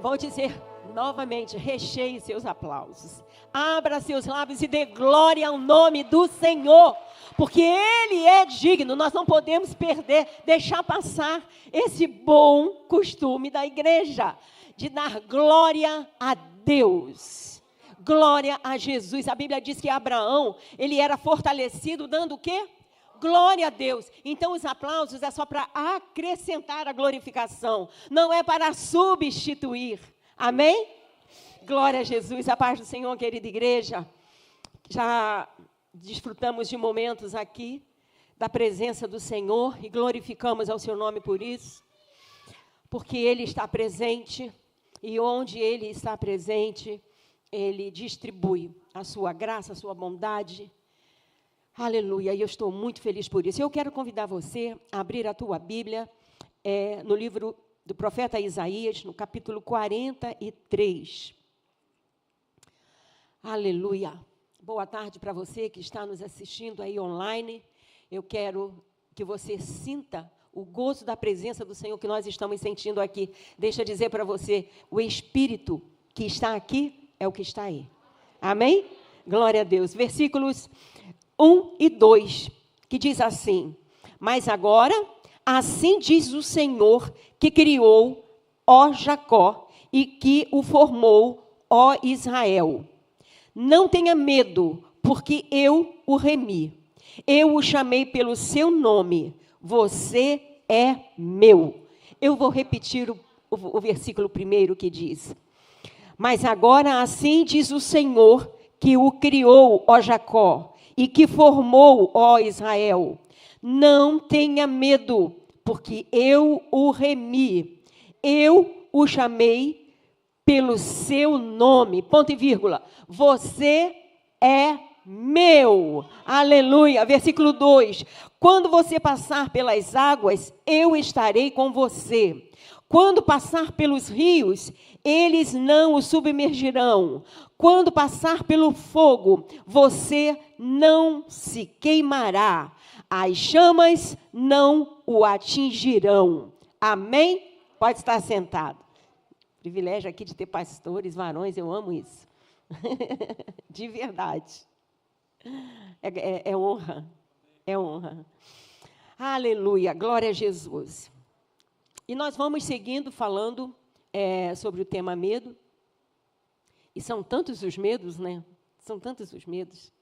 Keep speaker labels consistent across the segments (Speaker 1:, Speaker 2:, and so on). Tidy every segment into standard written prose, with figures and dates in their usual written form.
Speaker 1: Vou dizer novamente, recheie seus aplausos. Abra seus lábios e dê glória ao nome do Senhor. Porque Ele é digno, nós não podemos deixar passar esse bom costume da igreja, de dar glória a Deus. Glória a Jesus. A Bíblia diz que Abraão, ele era fortalecido dando o quê? Glória a Deus. Então os aplausos é só para acrescentar a glorificação, não é para substituir. Amém? Glória a Jesus. A paz do Senhor, querida igreja. Já desfrutamos de momentos aqui da presença do Senhor e glorificamos ao seu nome por isso, porque Ele está presente e onde Ele está presente, Ele distribui a sua graça, a sua bondade. Aleluia, e eu estou muito feliz por isso. Eu quero convidar você a abrir a tua Bíblia no livro do profeta Isaías, no capítulo 43. Aleluia. Boa tarde para você que está nos assistindo aí online. Eu quero que você sinta o gozo da presença do Senhor que nós estamos sentindo aqui. Deixa eu dizer para você, o Espírito que está aqui é o que está aí. Amém? Glória a Deus. Versículos 1 e 2, que diz assim: mas agora, assim diz o Senhor que criou, ó Jacó, e que o formou, ó Israel. Não tenha medo, porque eu o remi. Eu o chamei pelo seu nome. Você é meu. Eu vou repetir o versículo primeiro que diz: mas agora assim diz o Senhor que o criou, ó Jacó, e que formou, ó Israel. Não tenha medo, porque eu o remi. Eu o chamei pelo seu nome. Ponto e vírgula. Você é meu. Aleluia. Versículo 2. Quando você passar pelas águas, eu estarei com você. Quando passar pelos rios, eles não o submergirão. Quando passar pelo fogo, você não se queimará. As chamas não o atingirão. Amém? Pode estar sentado. Privilégio aqui de ter pastores, varões, eu amo isso. De verdade. É honra. É honra. Aleluia, glória a Jesus. E nós vamos seguindo falando sobre o tema medo. E são tantos os medos, né? São tantos os medos.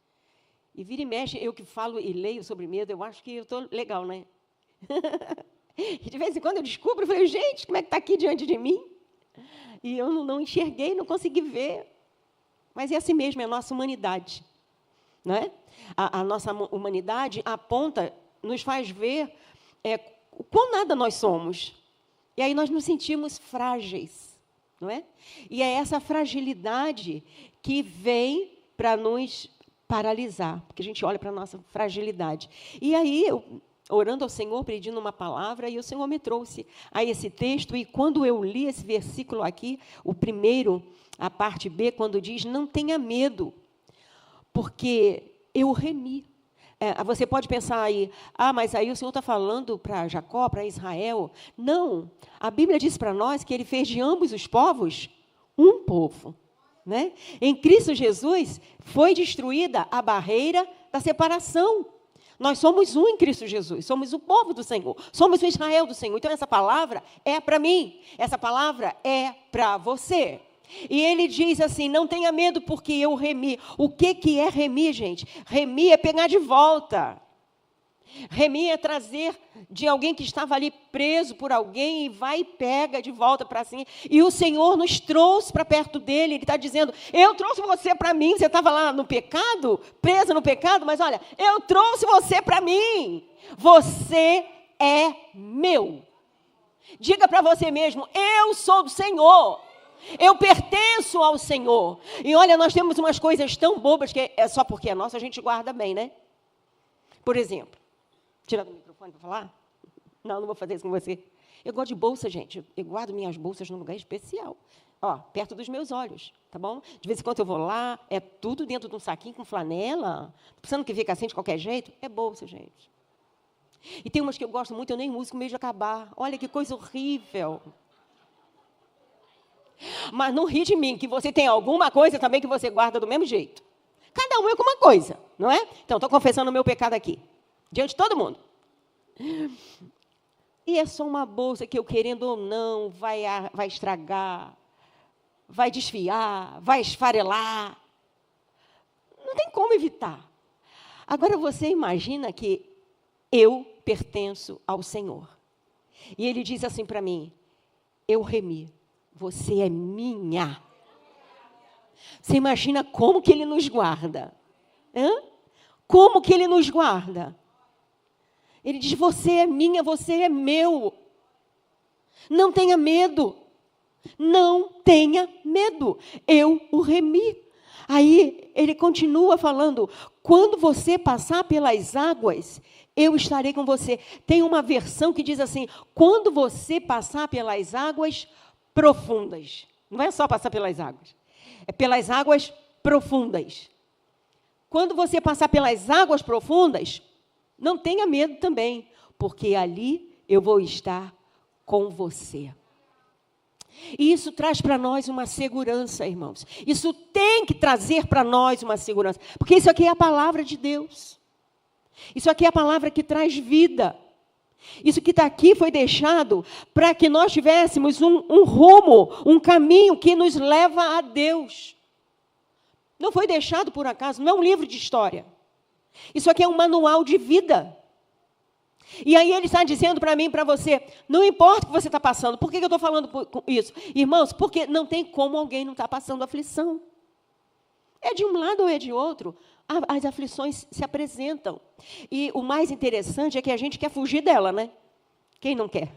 Speaker 1: E vira e mexe, eu que falo e leio sobre medo, eu acho que eu estou legal, né? E de vez em quando eu descubro, eu falei, gente, como é que está aqui diante de mim? E eu não enxerguei, não consegui ver. Mas é assim mesmo, é a nossa humanidade. Não é? A nossa humanidade aponta, nos faz ver o quão nada nós somos. E aí nós nos sentimos frágeis, não é? E é essa fragilidade que vem para nos paralisar, porque a gente olha para a nossa fragilidade. E aí, eu, orando ao Senhor, pedindo uma palavra, e o Senhor me trouxe a esse texto, e quando eu li esse versículo aqui, o primeiro, a parte B, quando diz, não tenha medo, porque eu remi. Você pode pensar aí, mas aí o Senhor está falando para Jacó, para Israel. Não, a Bíblia diz para nós que Ele fez de ambos os povos um povo. Né? Em Cristo Jesus foi destruída a barreira da separação. Nós somos um em Cristo Jesus, somos o povo do Senhor, somos o Israel do Senhor. Então essa palavra é para mim, essa palavra é para você. E ele diz assim, não tenha medo porque eu remi. O que é remir, gente? Remir é pegar de volta. Remir é trazer de alguém que estava ali preso por alguém e vai e pega de volta para si. E o Senhor nos trouxe para perto dele. Ele está dizendo, eu trouxe você para mim. Você estava lá no pecado, preso no pecado, mas olha, eu trouxe você para mim. Você é meu. Diga para você mesmo, eu sou do Senhor. Eu pertenço ao Senhor. E olha, nós temos umas coisas tão bobas que é só porque é nossa, a gente guarda bem, né? Por exemplo, tirando o microfone para falar? Não vou fazer isso com você. Eu gosto de bolsa, gente. Eu guardo minhas bolsas num lugar especial. Ó, perto dos meus olhos, tá bom? De vez em quando eu vou lá, é tudo dentro de um saquinho com flanela. Pensando que fica assim de qualquer jeito? É bolsa, gente. E tem umas que eu gosto muito, eu nem uso com medo de acabar. Olha que coisa horrível. Mas não ri de mim, que você tem alguma coisa também que você guarda do mesmo jeito. Cada um é com uma coisa, não é? Então, estou confessando o meu pecado aqui, diante de todo mundo. E é só uma bolsa que eu, querendo ou não, vai estragar, vai desfiar, vai esfarelar. Não tem como evitar. Agora, você imagina que eu pertenço ao Senhor. E Ele diz assim para mim, eu remi, você é minha. Você imagina como que Ele nos guarda? Hã? Como que Ele nos guarda? Ele diz, você é minha, você é meu. Não tenha medo. Não tenha medo. Eu o remi. Aí, ele continua falando, quando você passar pelas águas, eu estarei com você. Tem uma versão que diz assim, quando você passar pelas águas profundas. Não é só passar pelas águas. É pelas águas profundas. Quando você passar pelas águas profundas, não tenha medo também, porque ali eu vou estar com você. E isso traz para nós uma segurança, irmãos. Isso tem que trazer para nós uma segurança, porque isso aqui é a palavra de Deus. Isso aqui é a palavra que traz vida. Isso que está aqui foi deixado para que nós tivéssemos um rumo, um caminho que nos leva a Deus. Não foi deixado por acaso, não é um livro de história. Isso aqui é um manual de vida. E aí ele está dizendo para mim e para você, não importa o que você está passando. Por que eu estou falando isso? Irmãos, porque não tem como alguém não estar passando aflição. É de um lado ou é de outro, as aflições se apresentam. E o mais interessante é que a gente quer fugir dela, né? Quem não quer?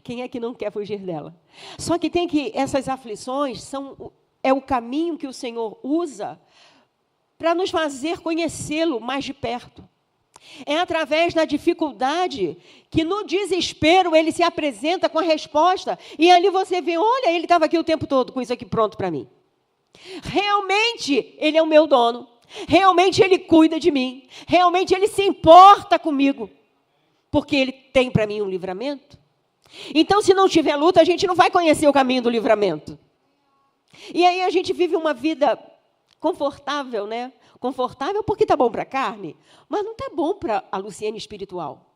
Speaker 1: Quem é que não quer fugir dela? Só que tem que, essas aflições é o caminho que o Senhor usa para nos fazer conhecê-lo mais de perto. É através da dificuldade que no desespero ele se apresenta com a resposta. E ali você vê, olha, ele estava aqui o tempo todo com isso aqui pronto para mim. Realmente ele é o meu dono. Realmente ele cuida de mim. Realmente ele se importa comigo. Porque ele tem para mim um livramento. Então, se não tiver luta, a gente não vai conhecer o caminho do livramento. E aí a gente vive uma vida confortável, né? Confortável porque está bom para a carne, mas não está bom para a Luciene espiritual.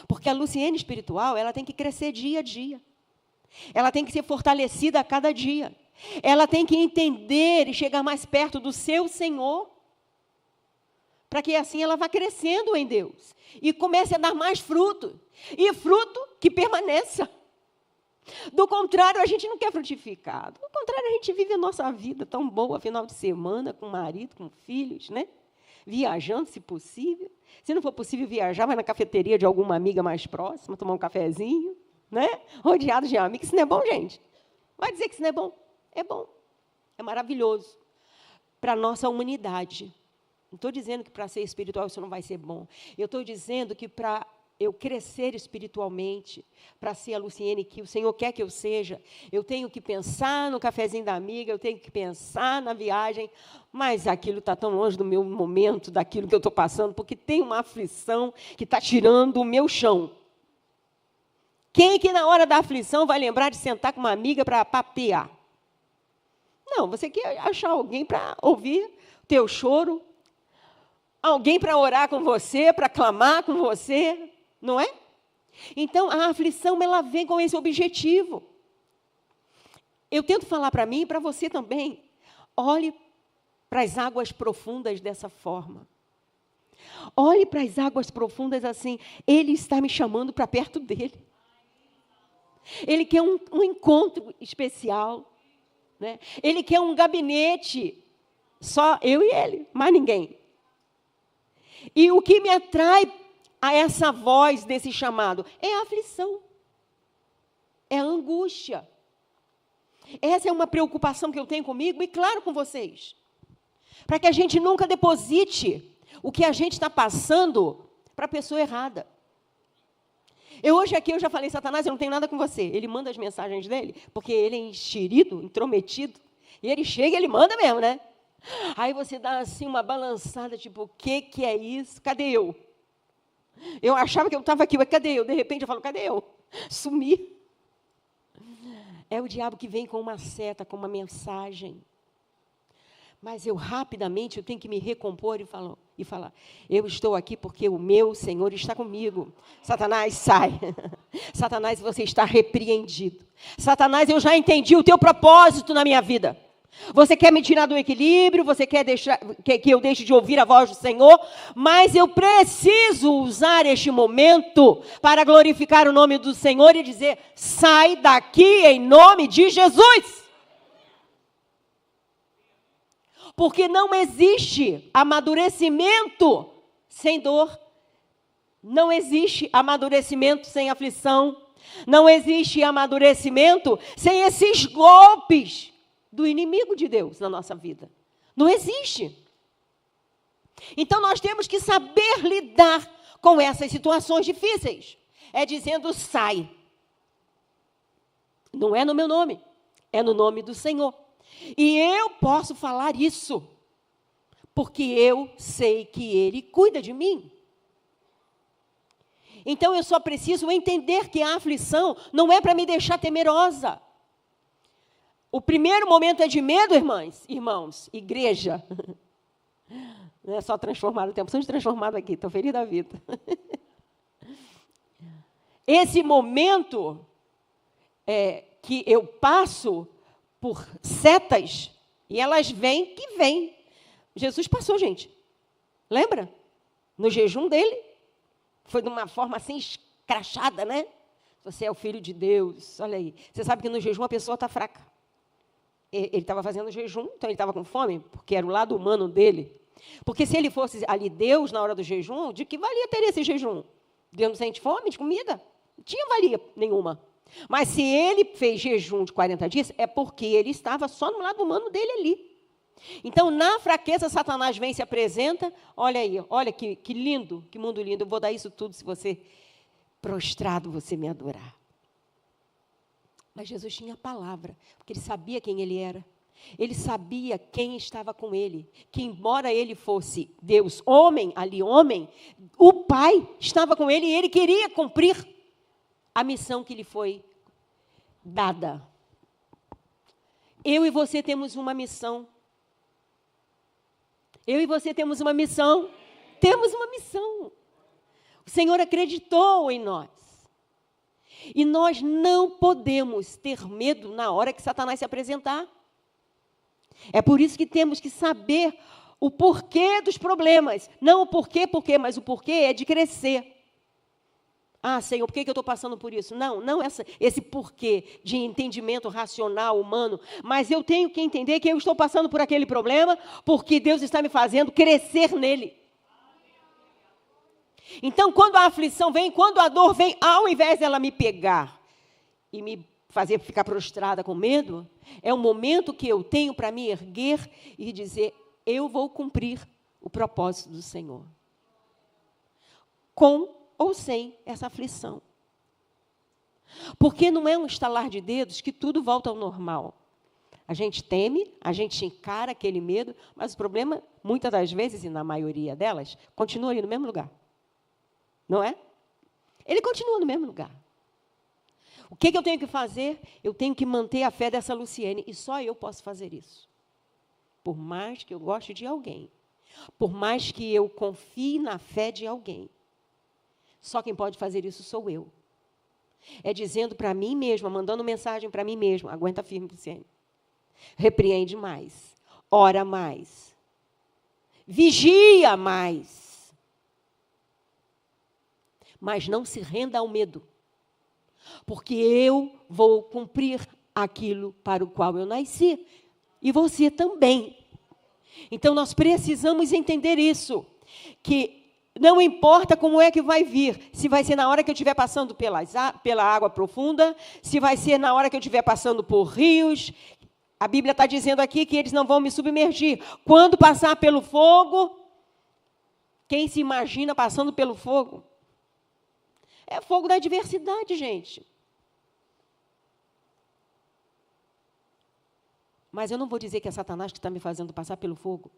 Speaker 1: Porque a Luciene espiritual, ela tem que crescer dia a dia. Ela tem que ser fortalecida a cada dia. Ela tem que entender e chegar mais perto do seu Senhor, para que assim ela vá crescendo em Deus e comece a dar mais fruto, e fruto que permaneça. Do contrário, a gente não quer frutificar. Do contrário, a gente vive a nossa vida tão boa, final de semana, com marido, com filhos, né? Viajando, se possível. Se não for possível viajar, vai na cafeteria de alguma amiga mais próxima, tomar um cafezinho, né? Rodeado de amigos. Isso não é bom, gente? Vai dizer que isso não é bom? É bom. É maravilhoso. Para a nossa humanidade. Não estou dizendo que para ser espiritual isso não vai ser bom. Eu estou dizendo que para eu crescer espiritualmente, para ser a Luciene que o Senhor quer que eu seja, eu tenho que pensar no cafezinho da amiga, eu tenho que pensar na viagem, mas aquilo está tão longe do meu momento, daquilo que eu estou passando, porque tem uma aflição que está tirando o meu chão. Quem que na hora da aflição vai lembrar de sentar com uma amiga para papear? Não, você quer achar alguém para ouvir o teu choro, alguém para orar com você, para clamar com você, não é? Então, a aflição, ela vem com esse objetivo. Eu tento falar para mim e para você também. Olhe para as águas profundas dessa forma. Olhe para as águas profundas assim. Ele está me chamando para perto dele. Ele quer um encontro especial. Né? Ele quer um gabinete. Só eu e ele, mais ninguém. E o que me atrai a essa voz desse chamado é a aflição, é a angústia. Essa é uma preocupação que eu tenho comigo e, claro, com vocês. Para que a gente nunca deposite o que a gente está passando para a pessoa errada. Hoje aqui eu já falei, Satanás, eu não tenho nada com você. Ele manda as mensagens dele, porque ele é enxerido, intrometido. E ele chega e ele manda mesmo, né? Aí você dá assim uma balançada, tipo, o que é isso? Cadê eu? Eu achava que eu estava aqui, mas cadê eu? De repente eu falo, cadê eu? Sumi. É o diabo que vem com uma seta, com uma mensagem. Mas eu rapidamente eu tenho que me recompor e falar, eu estou aqui porque o meu Senhor está comigo. Satanás, sai. Satanás, você está repreendido. Satanás, eu já entendi o teu propósito na minha vida. Você quer me tirar do equilíbrio, você quer que eu deixe de ouvir a voz do Senhor, mas eu preciso usar este momento para glorificar o nome do Senhor e dizer, sai daqui em nome de Jesus. Porque não existe amadurecimento sem dor, não existe amadurecimento sem aflição, não existe amadurecimento sem esses golpes do inimigo de Deus na nossa vida. Não existe. Então, nós temos que saber lidar com essas situações difíceis. É dizendo, sai. Não é no meu nome, é no nome do Senhor. E eu posso falar isso, porque eu sei que Ele cuida de mim. Então, eu só preciso entender que a aflição não é para me deixar temerosa. O primeiro momento é de medo, irmãos, igreja. Não é só transformar o tempo, somos transformados aqui, estou feliz da vida. Esse momento que eu passo por setas, e elas vêm que vêm. Jesus passou, gente. Lembra? No jejum dele, foi de uma forma assim escrachada, né? Você é o filho de Deus, olha aí. Você sabe que no jejum a pessoa está fraca. Ele estava fazendo jejum, então ele estava com fome, porque era o lado humano dele. Porque se ele fosse ali Deus na hora do jejum, de que valia ter esse jejum? Deus não sente fome de comida? Não tinha valia nenhuma. Mas se ele fez jejum de 40 dias, é porque ele estava só no lado humano dele ali. Então, na fraqueza, Satanás vem e se apresenta. Olha aí, olha que lindo, que mundo lindo. Eu vou dar isso tudo se você, prostrado, você me adorar. Mas Jesus tinha a palavra, porque ele sabia quem ele era. Ele sabia quem estava com ele. Que embora ele fosse Deus, homem, o Pai estava com ele e ele queria cumprir a missão que lhe foi dada. Eu e você temos uma missão. Eu e você temos uma missão. Temos uma missão. O Senhor acreditou em nós. E nós não podemos ter medo na hora que Satanás se apresentar. É por isso que temos que saber o porquê dos problemas. Não o porquê, mas o porquê é de crescer. Ah, Senhor, por que eu estou passando por isso? Não esse porquê de entendimento racional, humano. Mas eu tenho que entender que eu estou passando por aquele problema porque Deus está me fazendo crescer nele. Então, quando a aflição vem, quando a dor vem, ao invés dela me pegar e me fazer ficar prostrada com medo, é um momento que eu tenho para me erguer e dizer, eu vou cumprir o propósito do Senhor. Com ou sem essa aflição. Porque não é um estalar de dedos que tudo volta ao normal. A gente teme, a gente encara aquele medo, mas o problema, muitas das vezes, e na maioria delas, continua ali no mesmo lugar. Não é? Ele continua no mesmo lugar. O que eu tenho que fazer? Eu tenho que manter a fé dessa Luciene. E só eu posso fazer isso. Por mais que eu goste de alguém. Por mais que eu confie na fé de alguém. Só quem pode fazer isso sou eu. É dizendo para mim mesma, mandando mensagem para mim mesma. Aguenta firme, Luciene. Repreende mais. Ora mais. Vigia mais. Mas não se renda ao medo. Porque eu vou cumprir aquilo para o qual eu nasci. E você também. Então, nós precisamos entender isso. Que não importa como é que vai vir. Se vai ser na hora que eu estiver passando pela água profunda. Se vai ser na hora que eu estiver passando por rios. A Bíblia está dizendo aqui que eles não vão me submergir. Quando passar pelo fogo. Quem se imagina passando pelo fogo? É fogo da adversidade, gente. Mas eu não vou dizer que é Satanás que está me fazendo passar pelo fogo.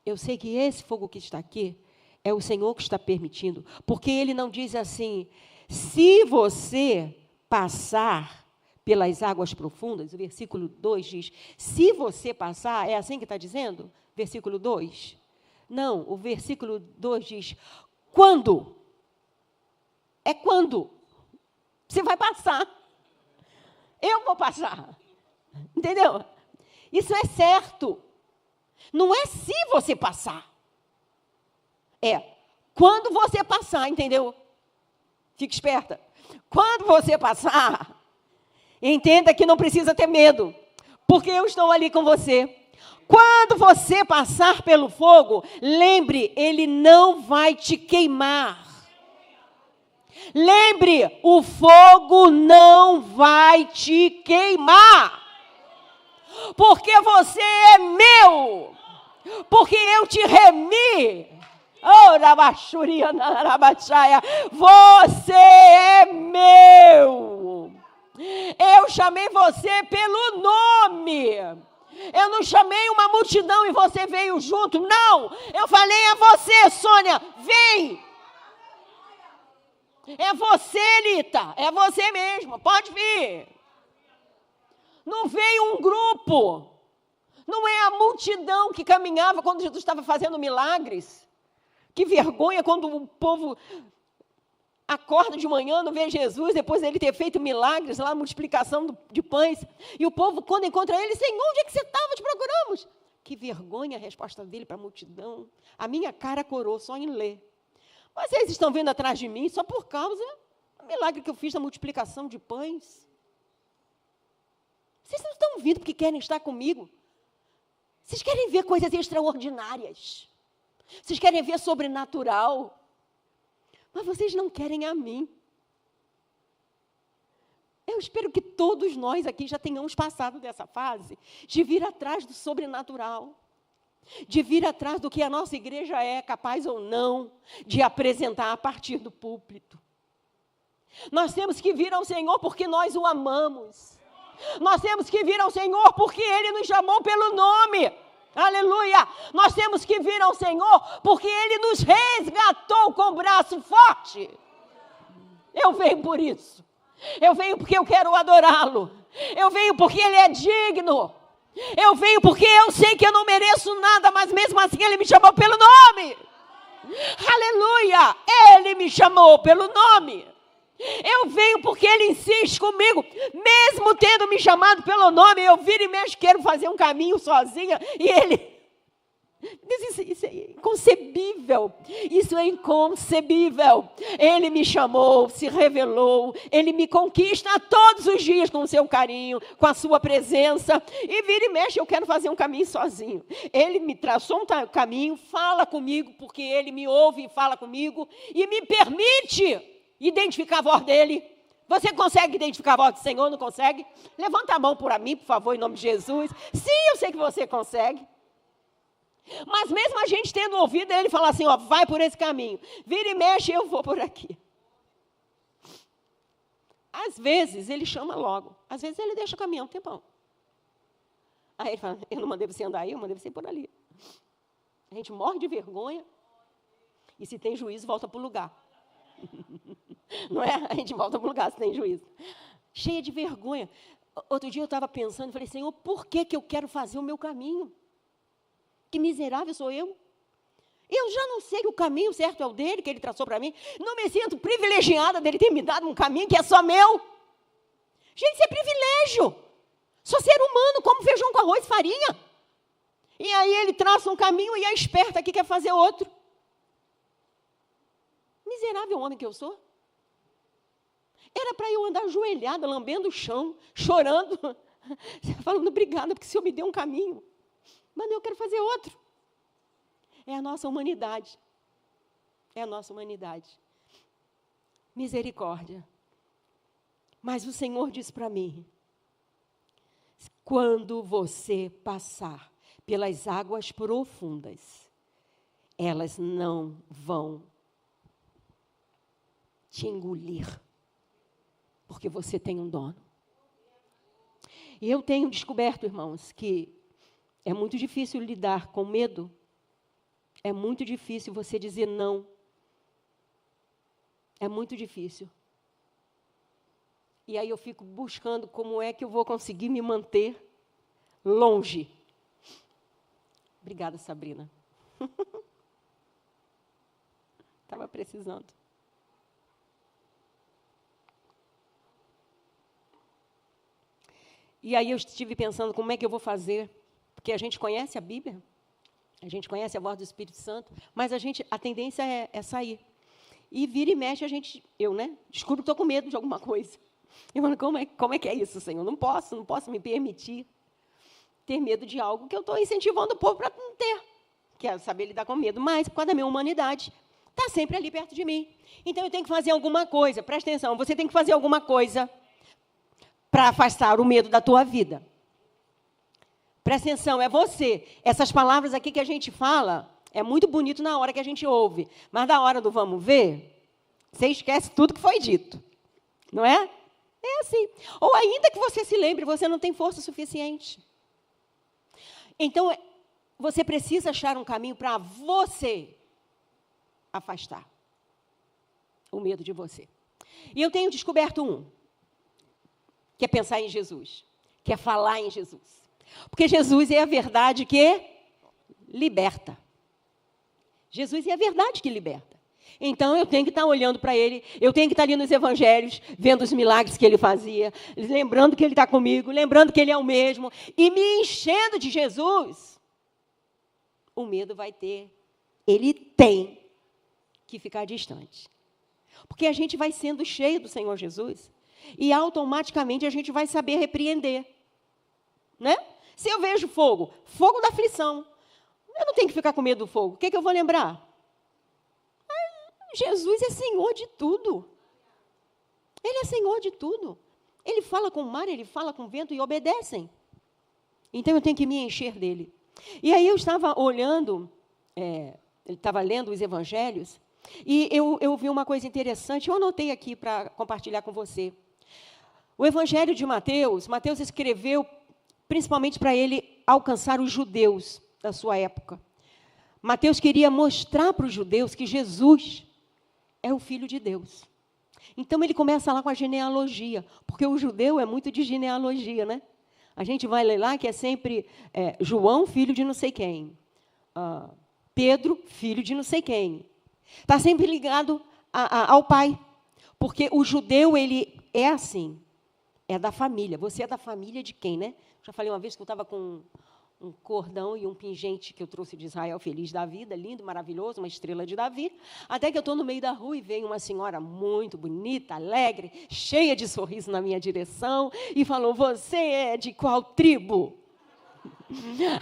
Speaker 1: Eu sei que esse fogo que está aqui é o Senhor que está permitindo. Porque Ele não diz assim, se você passar pelas águas profundas, o versículo 2 diz, se você passar, é assim que está dizendo? Versículo 2? Não, o versículo 2 diz, quando? É quando? Você vai passar. Eu vou passar. Entendeu? Isso é certo. Não é se você passar. É quando você passar, entendeu? Fique esperta. Quando você passar, entenda que não precisa ter medo, porque eu estou ali com você. Quando você passar pelo fogo, lembre, ele não vai te queimar. Lembre, o fogo não vai te queimar. Porque você é meu. Porque eu te remi. Oh, Rabachuriana, Rabachaia, você é meu. Eu chamei você pelo nome. Eu não chamei uma multidão e você veio junto. Não, eu falei a você, Sônia, vem. É você, Lita, é você mesmo, pode vir. Não veio um grupo. Não é a multidão que caminhava quando Jesus estava fazendo milagres. Que vergonha quando o povo acorda de manhã, não vê Jesus, depois dele ter feito milagres lá, multiplicação de pães. E o povo, quando encontra ele, Senhor, onde é que você estava? Te procuramos. Que vergonha a resposta dele para a multidão. A minha cara corou só em ler. Vocês estão vindo atrás de mim só por causa do milagre que eu fiz na multiplicação de pães. Vocês não estão vindo porque querem estar comigo. Vocês querem ver coisas extraordinárias. Vocês querem ver sobrenatural. Mas vocês não querem a mim. Eu espero que todos nós aqui já tenhamos passado dessa fase de vir atrás do sobrenatural. De vir atrás do que a nossa igreja é capaz ou não de apresentar a partir do púlpito. Nós temos que vir ao Senhor porque nós o amamos. Nós temos que vir ao Senhor porque Ele nos chamou pelo nome. Aleluia! Nós temos que vir ao Senhor porque Ele nos resgatou com o braço forte. Eu venho por isso. Eu venho porque eu quero adorá-lo. Eu venho porque Ele é digno. Eu venho porque eu sei que eu não mereço nada, mas mesmo assim Ele me chamou pelo nome. Aleluia! Ele me chamou pelo nome. Eu venho porque Ele insiste comigo. Mesmo tendo me chamado pelo nome, eu viro e mexo, quero fazer um caminho sozinha. E Ele... Isso é inconcebível. Isso é inconcebível. Ele me chamou, se revelou. Ele me conquista todos os dias com o seu carinho, com a sua presença. E vira e mexe, eu quero fazer um caminho sozinho. Ele me traçou um caminho, fala comigo, porque Ele me ouve e fala comigo. E me permite identificar a voz dEle. Você consegue identificar a voz do Senhor? Não consegue? Levanta a mão por mim, por favor, em nome de Jesus. Sim, eu sei que você consegue. Mas mesmo a gente tendo ouvido, Ele fala assim, ó, vai por esse caminho. Vira e mexe, eu vou por aqui. Às vezes, Ele chama logo. Às vezes, Ele deixa o caminho um tempão. Aí Ele fala, eu não mandei você andar aí, eu mandei você ir por ali. A gente morre de vergonha. E se tem juízo, volta para o lugar. Não é? A gente volta para o lugar se tem juízo. Cheia de vergonha. Outro dia eu estava pensando, falei, Senhor, por que eu quero fazer o meu caminho? Que miserável sou eu. Eu já não sei que o caminho certo é o dele, que Ele traçou para mim. Não me sinto privilegiada dele ter me dado um caminho que é só meu. Gente, isso é privilégio. Sou ser humano, como feijão com arroz e farinha. E aí Ele traça um caminho e a esperta aqui quer fazer outro. Miserável homem que eu sou. Era para eu andar ajoelhada, lambendo o chão, chorando, falando obrigada, porque o Senhor me deu um caminho. Mas eu quero fazer outro. É a nossa humanidade. É a nossa humanidade. Misericórdia. Mas o Senhor diz para mim, quando você passar pelas águas profundas, elas não vão te engolir, porque você tem um dono. E eu tenho descoberto, irmãos, que é muito difícil lidar com medo. É muito difícil você dizer não. É muito difícil. E aí eu fico buscando como é que eu vou conseguir me manter longe. Obrigada, Sabrina. Estava precisando. E aí eu estive pensando como é que eu vou fazer, porque a gente conhece a Bíblia, a gente conhece a voz do Espírito Santo, mas a tendência é sair. E vira e mexe eu, descubro que estou com medo de alguma coisa. Eu falo, como é que é isso, Senhor? Não posso me permitir ter medo de algo que eu estou incentivando o povo para não ter. Quero saber lidar com medo, mas, por causa da minha humanidade, está sempre ali perto de mim. Então, eu tenho que fazer alguma coisa. Presta atenção, você tem que fazer alguma coisa para afastar o medo da tua vida. Presta atenção, é você. Essas palavras aqui que a gente fala, é muito bonito na hora que a gente ouve, mas na hora do vamos ver, você esquece tudo que foi dito. Não é? É assim. Ou ainda que você se lembre, você não tem força suficiente. Então, você precisa achar um caminho para você afastar o medo de você. E eu tenho descoberto que é pensar em Jesus, que é falar em Jesus. Porque Jesus é a verdade que liberta. Jesus é a verdade que liberta. Então, eu tenho que estar olhando para Ele, eu tenho que estar ali nos Evangelhos, vendo os milagres que Ele fazia, lembrando que Ele está comigo, lembrando que Ele é o mesmo, e me enchendo de Jesus. O medo ele tem que ficar distante. Porque a gente vai sendo cheio do Senhor Jesus, e automaticamente a gente vai saber repreender. Né? Se eu vejo fogo da aflição, eu não tenho que ficar com medo do fogo. O que eu vou lembrar? Jesus é Senhor de tudo. Ele é Senhor de tudo. Ele fala com o mar, Ele fala com o vento e obedecem. Então, eu tenho que me encher dEle. E aí, eu estava olhando, ele estava lendo os Evangelhos, e eu vi uma coisa interessante, eu anotei aqui para compartilhar com você. O Evangelho de Mateus escreveu principalmente para ele alcançar os judeus da sua época. Mateus queria mostrar para os judeus que Jesus é o Filho de Deus. Então, ele começa lá com a genealogia, porque o judeu é muito de genealogia, né? A gente vai ler lá que é sempre João, filho de não sei quem. Pedro, filho de não sei quem. Está sempre ligado ao pai, porque o judeu, ele é assim, é da família. Você é da família de quem, né? Já falei uma vez que eu estava com um cordão e um pingente que eu trouxe de Israel, feliz da vida, lindo, maravilhoso, uma estrela de Davi, até que eu estou no meio da rua e vem uma senhora muito bonita, alegre, cheia de sorriso na minha direção, e falou, você é de qual tribo?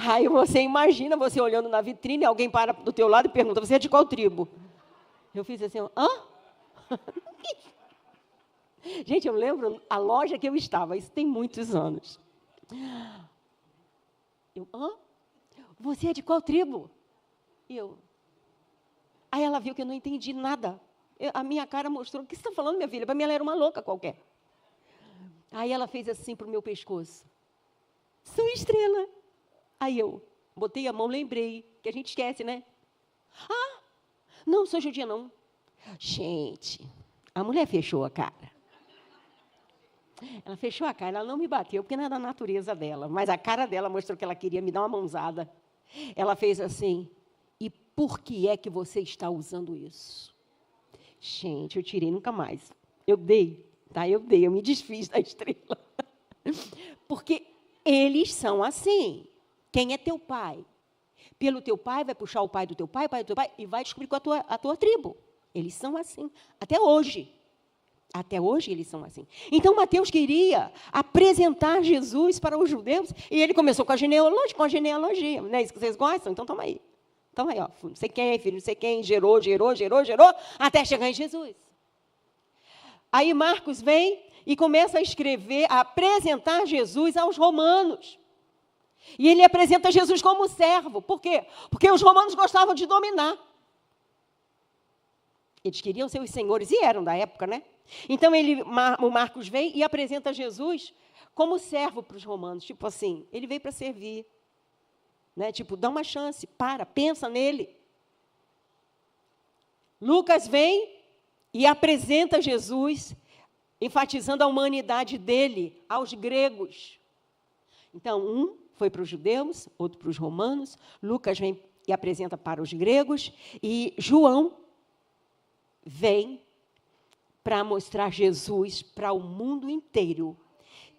Speaker 1: Aí você imagina, você olhando na vitrine, alguém para do teu lado e pergunta, você é de qual tribo? Eu fiz assim, hã? Gente, eu lembro a loja que eu estava, isso tem muitos anos. Hã? Você é de qual tribo? Aí ela viu que eu não entendi nada. A minha cara mostrou, o que você está falando, minha filha? Para mim ela era uma louca qualquer. Aí ela fez assim para o meu pescoço. Sou estrela. Aí eu botei a mão, lembrei, que a gente esquece, né? Não sou judia, não. Gente, a mulher fechou a cara. Ela fechou a cara, ela não me bateu, porque não é da natureza dela, mas a cara dela mostrou que ela queria me dar uma mãozada. Ela fez assim, e por que é que você está usando isso? Gente, eu tirei nunca mais. Eu me desfiz da estrela. Porque eles são assim. Quem é teu pai? Pelo teu pai, vai puxar o pai do teu pai, e vai descobrir com a tua tribo. Eles são assim, até hoje. Até hoje eles são assim. Então, Mateus queria apresentar Jesus para os judeus, e ele começou com a genealogia. Não é isso que vocês gostam? Então, toma aí. Ó, não sei quem, filho, não sei quem, gerou, até chegar em Jesus. Aí Marcos vem e começa a escrever, a apresentar Jesus aos romanos. E ele apresenta Jesus como servo. Por quê? Porque os romanos gostavam de dominar. Eles queriam ser os senhores, e eram da época, né? Então, o Marcos vem e apresenta Jesus como servo para os romanos. Tipo assim, ele veio para servir. Né? Tipo, dá uma chance, pensa nele. Lucas vem e apresenta Jesus enfatizando a humanidade dele aos gregos. Então, um foi para os judeus, outro para os romanos, Lucas vem e apresenta para os gregos, e João vem para mostrar Jesus para o mundo inteiro,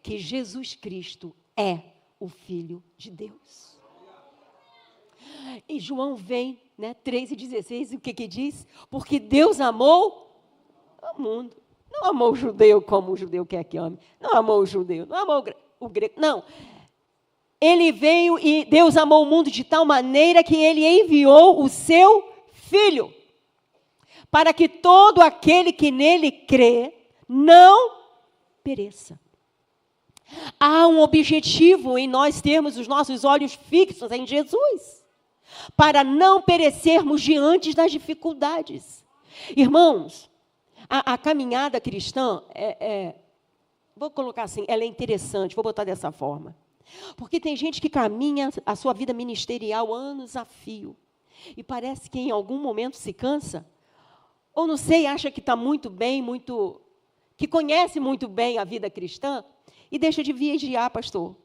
Speaker 1: que Jesus Cristo é o Filho de Deus. E João vem, 3:16, o que diz? Porque Deus amou o mundo. Não amou o judeu como o judeu quer que ame. Não amou o judeu, não amou o grego. Não. Ele veio e Deus amou o mundo de tal maneira que ele enviou o seu Filho, para que todo aquele que nele crê não pereça. Há um objetivo em nós termos os nossos olhos fixos em Jesus, para não perecermos diante das dificuldades. Irmãos, a caminhada cristã, vou colocar assim, ela é interessante, vou botar dessa forma. Porque tem gente que caminha a sua vida ministerial anos a fio, e parece que em algum momento se cansa, ou não sei, acha que está muito bem, que conhece muito bem a vida cristã, e deixa de vigiar, pastor.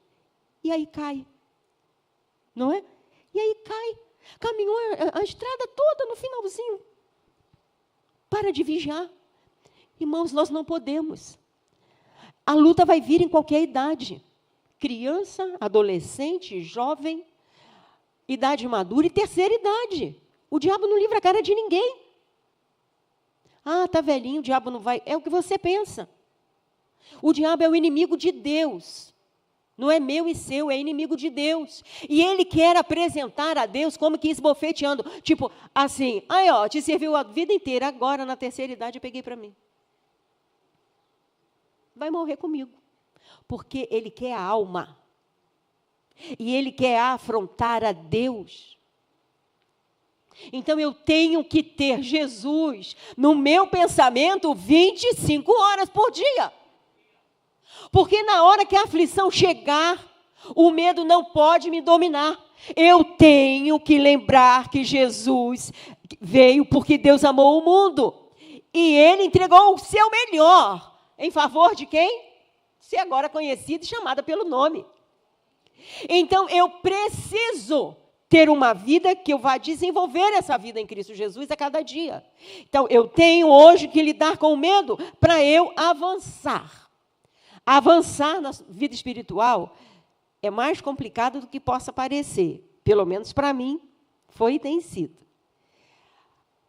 Speaker 1: E aí cai. Não é? E aí cai. Caminhou a estrada toda no finalzinho. Para de vigiar. Irmãos, nós não podemos. A luta vai vir em qualquer idade. Criança, adolescente, jovem, idade madura e terceira idade. O diabo não livra a cara de ninguém. Ah, está velhinho, o diabo não vai. É o que você pensa. O diabo é o inimigo de Deus. Não é meu e seu, é inimigo de Deus. E ele quer apresentar a Deus como que esbofeteando. Tipo, assim, te serviu a vida inteira, agora na terceira idade eu peguei para mim. Vai morrer comigo. Porque ele quer a alma. E ele quer afrontar a Deus. Então, eu tenho que ter Jesus no meu pensamento 25 horas por dia. Porque na hora que a aflição chegar, o medo não pode me dominar. Eu tenho que lembrar que Jesus veio porque Deus amou o mundo. E ele entregou o seu melhor. Em favor de quem? Ser agora conhecida e chamada pelo nome. Então, eu preciso ter uma vida que eu vá desenvolver essa vida em Cristo Jesus a cada dia. Então, eu tenho hoje que lidar com o medo para eu avançar. Avançar na vida espiritual é mais complicado do que possa parecer. Pelo menos para mim, foi e tem sido.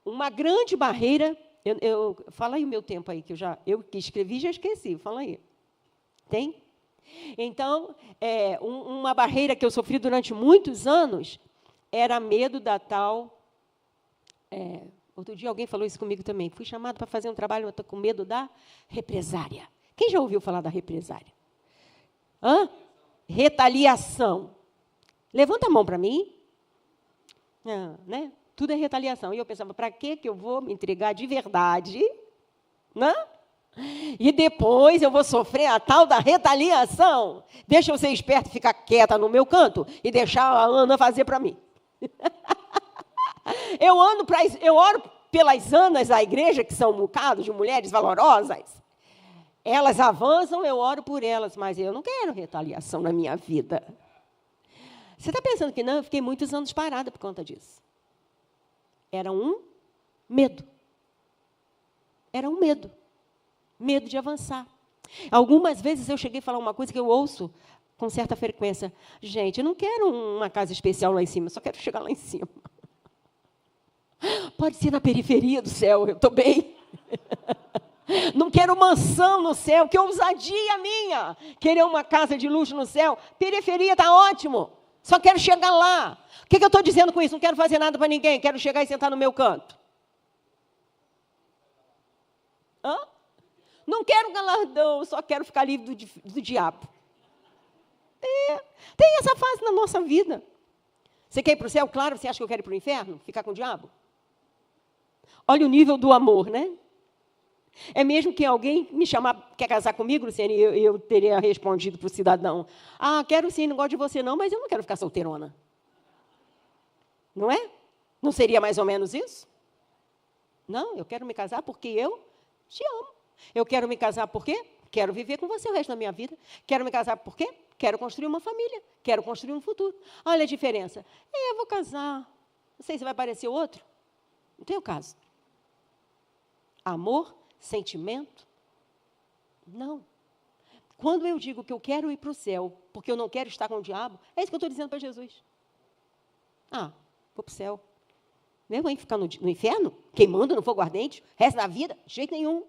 Speaker 1: Uma grande barreira... fala aí o meu tempo aí, que eu que escrevi já esqueci. Fala aí. Tem? Então, uma barreira que eu sofri durante muitos anos era medo da tal... outro dia alguém falou isso comigo também. Fui chamado para fazer um trabalho, mas estou com medo da represária. Quem já ouviu falar da represária? Retaliação. Levanta a mão para mim. Tudo é retaliação. E eu pensava, para que eu vou me entregar de verdade? E depois eu vou sofrer a tal da retaliação. Deixa eu ser esperto e ficar quieta no meu canto e deixar a Ana fazer para mim. Eu oro pelas Anas da igreja, que são um bocado de mulheres valorosas. Elas avançam, eu oro por elas, mas eu não quero retaliação na minha vida. Você está pensando que não? Eu fiquei muitos anos parada por conta disso. Era um medo. Era um medo. Medo de avançar. Algumas vezes eu cheguei a falar uma coisa que eu ouço com certa frequência. Gente, eu não quero uma casa especial lá em cima, só quero chegar lá em cima. Pode ser na periferia do céu, eu estou bem. Não quero mansão no céu, que ousadia minha. Querer uma casa de luxo no céu. Periferia está ótimo. Só quero chegar lá. O que eu estou dizendo com isso? Não quero fazer nada para ninguém. Quero chegar e sentar no meu canto. Não quero galardão. Só quero ficar livre do diabo. Tem essa fase na nossa vida. Você quer ir para o céu? Claro. Você acha que eu quero ir para o inferno? Ficar com o diabo? Olha o nível do amor, né? É mesmo que alguém me chamar, quer casar comigo, Luciane, eu teria respondido para o cidadão, quero sim, não gosto de você não, mas eu não quero ficar solteirona. Não é? Não seria mais ou menos isso? Não, eu quero me casar porque eu te amo. Eu quero me casar por quê? Quero viver com você o resto da minha vida. Quero me casar por quê? Quero construir uma família. Quero construir um futuro. Olha a diferença. Eu vou casar. Não sei se vai parecer outro. Não tem o caso. Amor, sentimento. Não. Quando eu digo que eu quero ir para o céu, porque eu não quero estar com o diabo, é isso que eu estou dizendo para Jesus. Vou para o céu. Não é ruim ficar no inferno, queimando no fogo ardente, resto da vida? De jeito nenhum.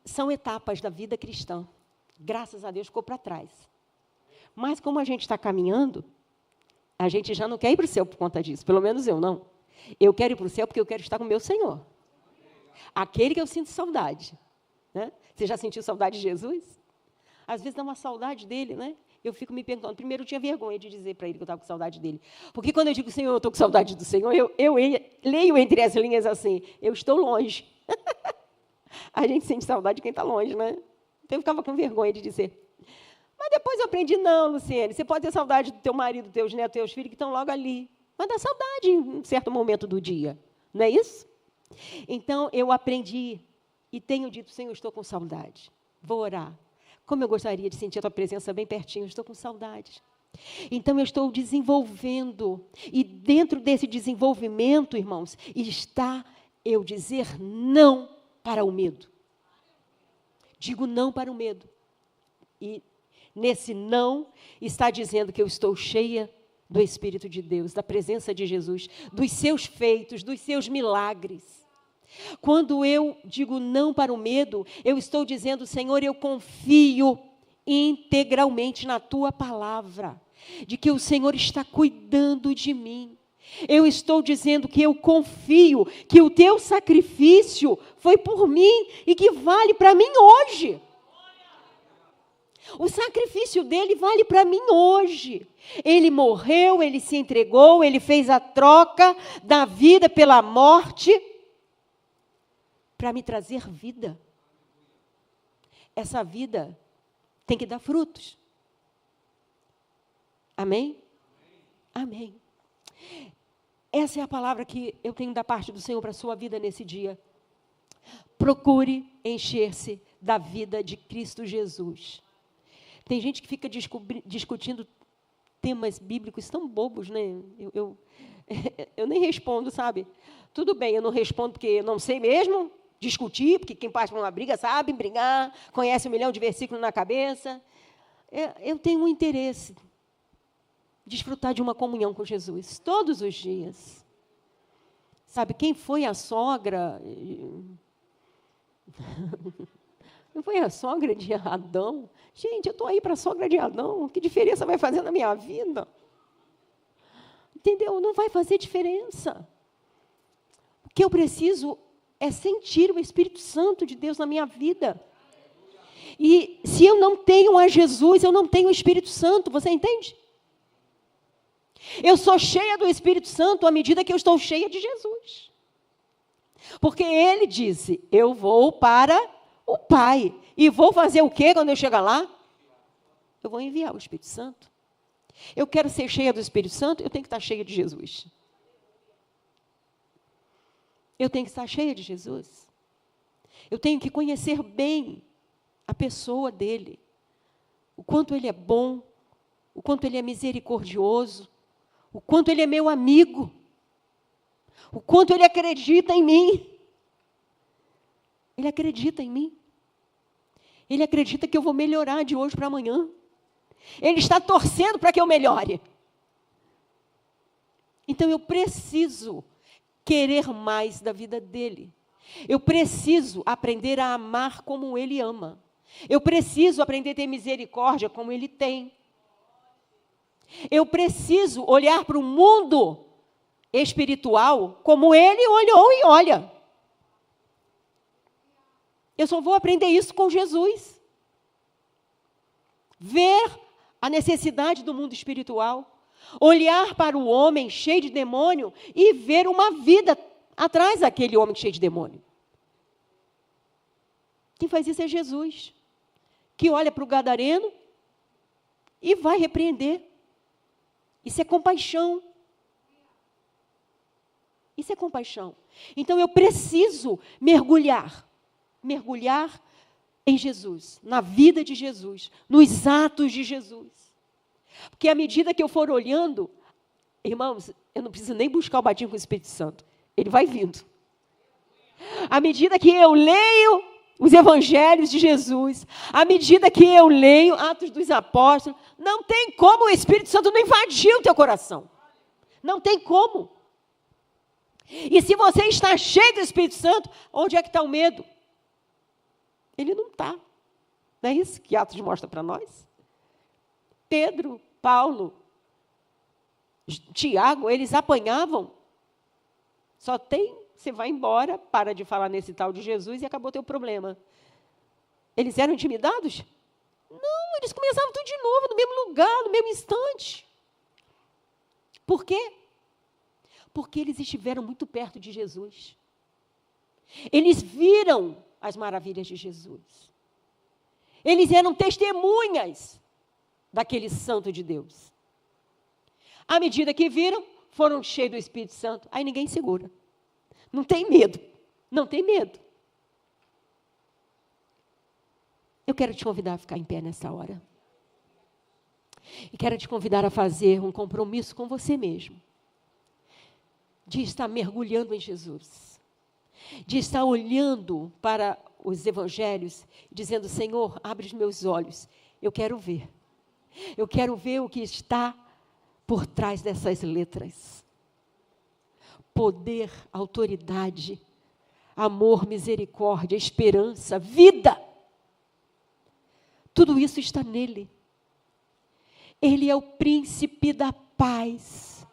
Speaker 1: São etapas da vida cristã. Graças a Deus ficou para trás. Mas como a gente está caminhando, a gente já não quer ir para o céu por conta disso. Pelo menos eu não. Eu quero ir para o céu porque eu quero estar com o meu Senhor. Aquele que eu sinto saudade. Né? Você já sentiu saudade de Jesus? Às vezes dá uma saudade dele, né? Eu fico me perguntando. Primeiro, eu tinha vergonha de dizer para ele que eu estava com saudade dele. Porque quando eu digo, Senhor, eu estou com saudade do Senhor, eu leio entre as linhas assim, eu estou longe. A gente sente saudade de quem está longe, né? Então, eu ficava com vergonha de dizer. Mas depois eu aprendi, não, Luciene, você pode ter saudade do teu marido, dos teus netos, dos teus filhos, que estão logo ali. Mas dá saudade em um certo momento do dia. Não é isso? Então, eu aprendi e tenho dito, Senhor, estou com saudade. Vou orar. Como eu gostaria de sentir a tua presença bem pertinho, eu estou com saudade. Então, eu estou desenvolvendo. E dentro desse desenvolvimento, irmãos, está eu dizer não para o medo. Digo não para o medo. E nesse não está dizendo que eu estou cheia do Espírito de Deus, da presença de Jesus, dos seus feitos, dos seus milagres. Quando eu digo não para o medo, eu estou dizendo, Senhor, eu confio integralmente na Tua palavra, de que o Senhor está cuidando de mim. Eu estou dizendo que eu confio que o Teu sacrifício foi por mim e que vale para mim hoje. O sacrifício dele vale para mim hoje. Ele morreu, ele se entregou, ele fez a troca da vida pela morte para me trazer vida. Essa vida tem que dar frutos. Amém? Amém. Essa é a palavra que eu tenho da parte do Senhor para a sua vida nesse dia. Procure encher-se da vida de Cristo Jesus. Tem gente que fica discutindo temas bíblicos tão bobos, né? Eu nem respondo, sabe? Tudo bem, eu não respondo porque eu não sei mesmo discutir, porque quem passa por uma briga sabe brigar, conhece 1 milhão de versículos na cabeça. Eu tenho um interesse, desfrutar de uma comunhão com Jesus, todos os dias. Sabe, quem foi a sogra... Não foi a sogra de Adão? Gente, eu estou aí para a sogra de Adão. Que diferença vai fazer na minha vida? Entendeu? Não vai fazer diferença. O que eu preciso é sentir o Espírito Santo de Deus na minha vida. E se eu não tenho a Jesus, eu não tenho o Espírito Santo. Você entende? Eu sou cheia do Espírito Santo à medida que eu estou cheia de Jesus. Porque ele disse, eu vou para o Pai. E vou fazer o quê quando eu chegar lá? Eu vou enviar o Espírito Santo. Eu quero ser cheia do Espírito Santo, eu tenho que estar cheia de Jesus. Eu tenho que estar cheia de Jesus. Eu tenho que conhecer bem a pessoa dele. O quanto ele é bom, o quanto ele é misericordioso, o quanto ele é meu amigo, o quanto ele acredita em mim. Ele acredita em mim. Ele acredita que eu vou melhorar de hoje para amanhã. Ele está torcendo para que eu melhore. Então, eu preciso querer mais da vida dele. Eu preciso aprender a amar como ele ama. Eu preciso aprender a ter misericórdia como ele tem. Eu preciso olhar para o mundo espiritual como ele olhou e olha. Eu só vou aprender isso com Jesus. Ver a necessidade do mundo espiritual, olhar para o homem cheio de demônio e ver uma vida atrás daquele homem cheio de demônio. Quem faz isso é Jesus, que olha para o gadareno e vai repreender. Isso é compaixão. Isso é compaixão. Então, eu preciso mergulhar em Jesus, na vida de Jesus, nos atos de Jesus. Porque à medida que eu for olhando, irmãos, eu não preciso nem buscar o batismo com o Espírito Santo. Ele vai vindo. À medida que eu leio os evangelhos de Jesus, à medida que eu leio Atos dos Apóstolos, não tem como o Espírito Santo não invadir o teu coração. Não tem como. E se você está cheio do Espírito Santo, onde é que está o medo? Ele não está. Não é isso que Atos mostra para nós? Pedro, Paulo, Tiago, eles apanhavam. Você vai embora, para de falar nesse tal de Jesus e acabou o teu problema. Eles eram intimidados? Não, eles começavam tudo de novo, no mesmo lugar, no mesmo instante. Por quê? Porque eles estiveram muito perto de Jesus. Eles viram as maravilhas de Jesus. Eles eram testemunhas daquele santo de Deus. À medida que viram, foram cheios do Espírito Santo. Aí ninguém segura. Não tem medo. Não tem medo. Eu quero te convidar a ficar em pé nessa hora. E quero te convidar a fazer um compromisso com você mesmo. De estar mergulhando em Jesus. De estar olhando para os evangelhos, dizendo, Senhor, abre os meus olhos. Eu quero ver. Eu quero ver o que está por trás dessas letras. Poder, autoridade, amor, misericórdia, esperança, vida. Tudo isso está nele. Ele é o príncipe da paz.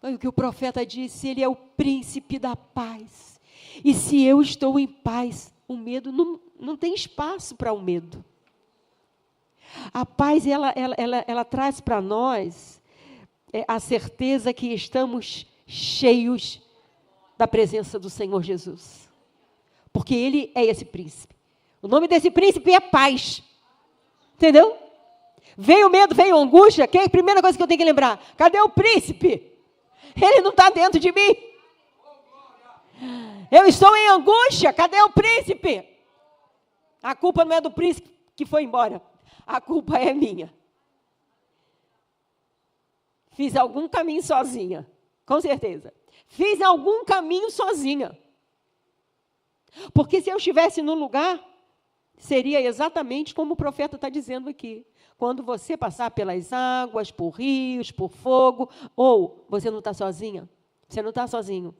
Speaker 1: Olha o que o profeta disse, ele é o príncipe da paz. E se eu estou em paz, o medo não tem espaço para o medo. A paz, ela traz para nós a certeza que estamos cheios da presença do Senhor Jesus. Porque Ele é esse príncipe. O nome desse príncipe é paz. Entendeu? Veio medo, veio angústia, que é a primeira coisa que eu tenho que lembrar? Cadê o príncipe? Ele não está dentro de mim. Eu estou em angústia, cadê o príncipe? A culpa não é do príncipe que foi embora. A culpa é minha. Fiz algum caminho sozinha, com certeza. Fiz algum caminho sozinha. Porque se eu estivesse no lugar, seria exatamente como o profeta está dizendo aqui. Quando você passar pelas águas, por rios, por fogo, ou você não está sozinha, você não está sozinho,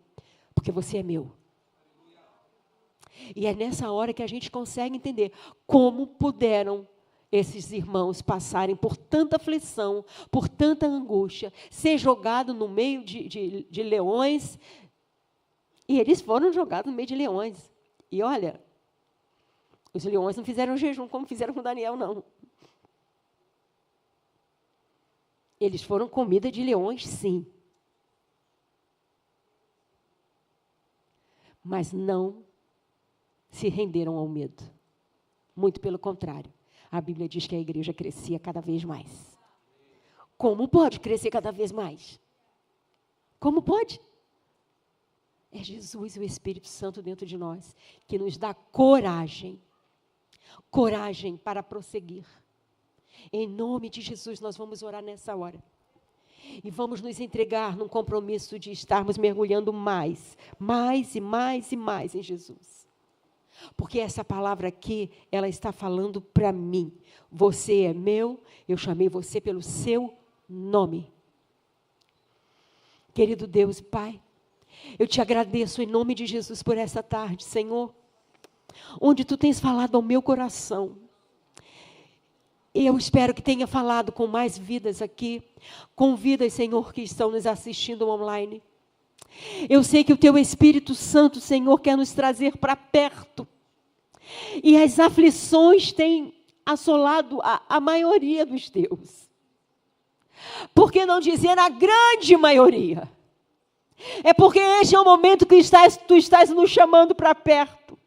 Speaker 1: porque você é meu. E é nessa hora que a gente consegue entender como puderam esses irmãos passarem por tanta aflição, por tanta angústia, ser jogado no meio de leões, e eles foram jogados no meio de leões. E olha, os leões não fizeram jejum como fizeram com Daniel, não. Eles foram comida de leões, sim. Mas não se renderam ao medo. Muito pelo contrário. A Bíblia diz que a igreja crescia cada vez mais. Como pode crescer cada vez mais? Como pode? É Jesus e o Espírito Santo dentro de nós, que nos dá coragem. Coragem para prosseguir. Em nome de Jesus, nós vamos orar nessa hora. E vamos nos entregar num compromisso de estarmos mergulhando mais e mais e mais em Jesus. Porque essa palavra aqui, ela está falando para mim. Você é meu, eu chamei você pelo seu nome. Querido Deus e Pai, eu te agradeço em nome de Jesus por essa tarde, Senhor, onde Tu tens falado ao meu coração. Eu espero que tenha falado com mais vidas aqui, com vidas, Senhor, que estão nos assistindo online. Eu sei que o Teu Espírito Santo, Senhor, quer nos trazer para perto. E as aflições têm assolado a maioria dos Teus. Por que não dizer a grande maioria? É porque este é o momento que Tu estás nos chamando para perto.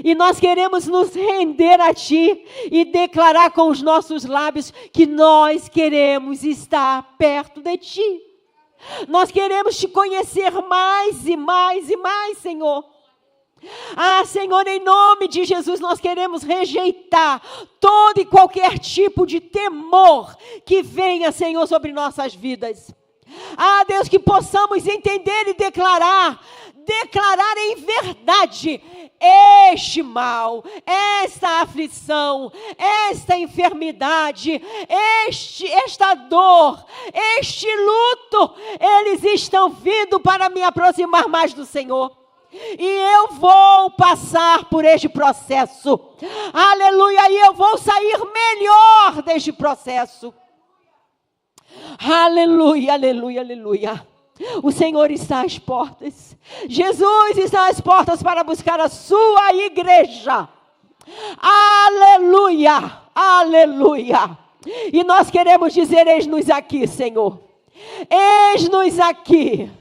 Speaker 1: E nós queremos nos render a Ti e declarar com os nossos lábios que nós queremos estar perto de Ti. Nós queremos Te conhecer mais e mais e mais, Senhor. Ah, Senhor, em nome de Jesus, nós queremos rejeitar todo e qualquer tipo de temor que venha, Senhor, sobre nossas vidas. Ah, Deus, que possamos entender e declarar em verdade este mal, esta aflição, esta enfermidade, esta dor, este luto, eles estão vindo para me aproximar mais do Senhor. E eu vou passar por este processo. Aleluia, e eu vou sair melhor deste processo. Aleluia, aleluia, aleluia. O Senhor está às portas. Jesus está às portas para buscar a sua igreja. Aleluia, aleluia. E nós queremos dizer, eis-nos aqui, Senhor. Eis-nos aqui.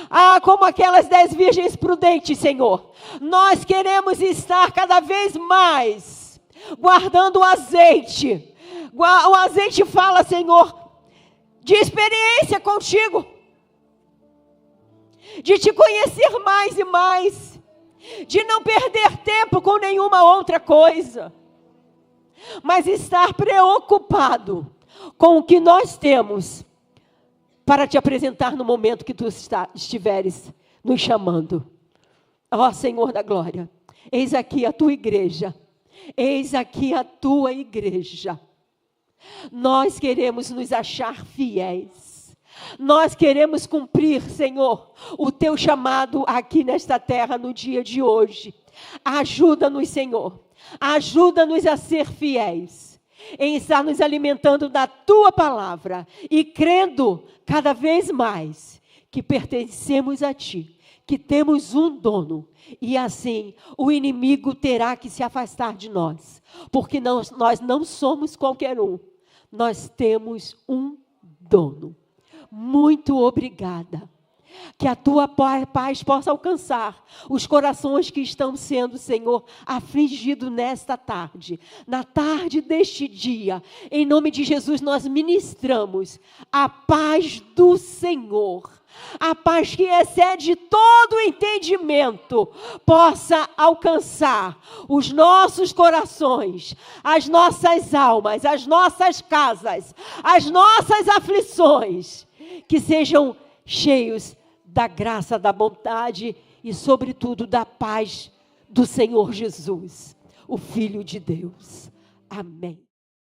Speaker 1: Ah, como aquelas 10 virgens prudentes, Senhor. Nós queremos estar cada vez mais guardando o azeite. O azeite fala, Senhor, de experiência contigo, de te conhecer mais e mais, de não perder tempo com nenhuma outra coisa, mas estar preocupado com o que nós temos para te apresentar no momento que tu estiveres nos chamando. Ó Senhor da glória, eis aqui a tua igreja, eis aqui a tua igreja. Nós queremos nos achar fiéis. Nós queremos cumprir, Senhor, o teu chamado aqui nesta terra no dia de hoje. Ajuda-nos, Senhor. Ajuda-nos a ser fiéis, em estar nos alimentando da tua palavra e crendo cada vez mais que pertencemos a ti, que temos um dono, e assim o inimigo terá que se afastar de nós, porque nós não somos qualquer um, nós temos um dono. Muito obrigada. Que a tua paz possa alcançar os corações que estão sendo, Senhor, afligidos nesta tarde. Na tarde deste dia, em nome de Jesus, nós ministramos a paz do Senhor. A paz que excede todo o entendimento, possa alcançar os nossos corações, as nossas almas, as nossas casas, as nossas aflições, que sejam cheios da graça, da bondade e, sobretudo, da paz do Senhor Jesus, o Filho de Deus. Amém.